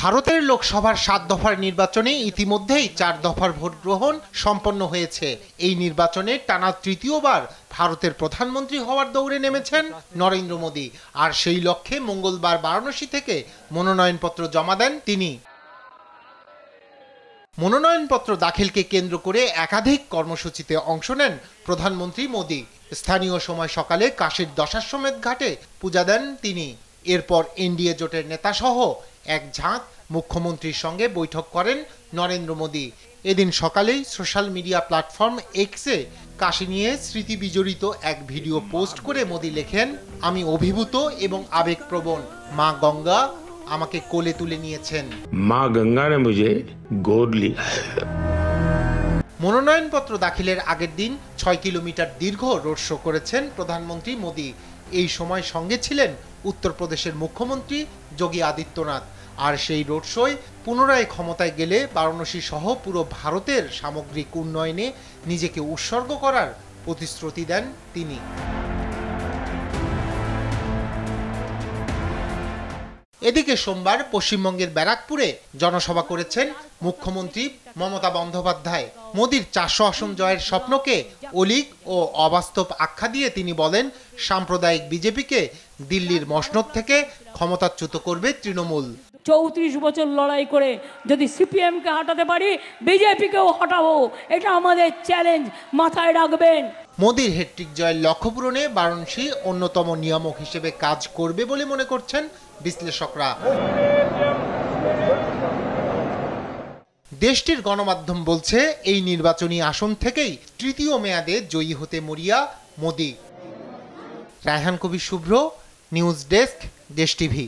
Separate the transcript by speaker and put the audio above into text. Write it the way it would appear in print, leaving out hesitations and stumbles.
Speaker 1: ভারতের লোকসভার 7 দফার নির্বাচনে ইতিমধ্যেই 4 দফার ভোট গ্রহণ সম্পন্ন হয়েছে। এই নির্বাচনে টানা তৃতীয়বার ভারতের প্রধানমন্ত্রী হওয়ার দৌড়ে নেমেছেন নরেন্দ্র মোদী। আর সেই লক্ষ্যে মঙ্গলবার বারাণসী থেকে মনোনয়নপত্র জমা দেন তিনি। মনোনয়নপত্র দাখিলকে কেন্দ্র করে একাধিক কর্মসূচিতে অংশ নেন প্রধানমন্ত্রী মোদী। স্থানীয় সময় সকালে কাশীর দশাশ্বমেধ ঘাটে পূজা দেন তিনি। এরপর এনডিএ জোটের নেতাসহ এক ঝাঁক মুখ্যমন্ত্রীর সঙ্গে বৈঠক করেন নরেন্দ্র মোদী। এদিন সকালেই সোশ্যাল মিডিয়া প্ল্যাটফর্ম এক্সে কাশী নিয়ে স্মৃতি বিজড়িত এক ভিডিও পোস্ট করে মোদী লেখেন, আমি অভিভূত এবং আবেগপ্রবণ। মা গঙ্গা আমাকে কোলে তুলে নিয়েছেন। মা গঙ্গা ने मुझे गोद लिया है। মনোনয়নপত্র দাখিলের আগের দিন 6 কিলোমিটার দীর্ঘ রোড শো করেছেন প্রধানমন্ত্রী মোদী। এই সময় সঙ্গে ছিলেন উত্তরপ্রদেশের মুখ্যমন্ত্রী যোগী আদিত্যনাথ। আর সেই রোড শোয় পুনরায় ক্ষমতায় গেলে বারাণসী সহ পুরো ভারতের সামগ্রিক উন্নয়নে নিজেকে উৎসর্গ করার প্রতিশ্রুতি দেন তিনি। এদিকে সোমবার পশ্চিমবঙ্গের ব্যারাকপুরে জনসভা করেছেন মুখ্যমন্ত্রী মমতা বন্দ্যোপাধ্যায়। মোদীর 400 আসন জয়ের স্বপ্নকে অলীক ও অবাস্তব আখ্যা দিয়ে তিনি বলেন, সাম্প্রদায়িক বিজেপিকে দিল্লির মসনদ থেকে ক্ষমতাচ্যুত করবে তৃণমূল।
Speaker 2: 34 বছর লড়াই করে যদি সিপিএমকে হাঁটাতে পারি, বিজেপিকেও হটাবো, এটা আমাদের চ্যালেঞ্জ, মাথায় রাখবেন।
Speaker 1: মোদীর হ্যাট্রিক জয়ের লক্ষ্য পূরণে বারাণসী অন্যতম নিয়ামক হিসেবে কাজ করবে বলে মনে করছেন বিশ্লেষকরা। দেশটির গণমাধ্যম বলছে, এই নির্বাচনী আসন থেকেই তৃতীয় মেয়াদে জয়ী হতে মরিয়া মোদী। রায়হান কবির শুভ্র, নিউজ ডেস্ক, দেশ টিভি।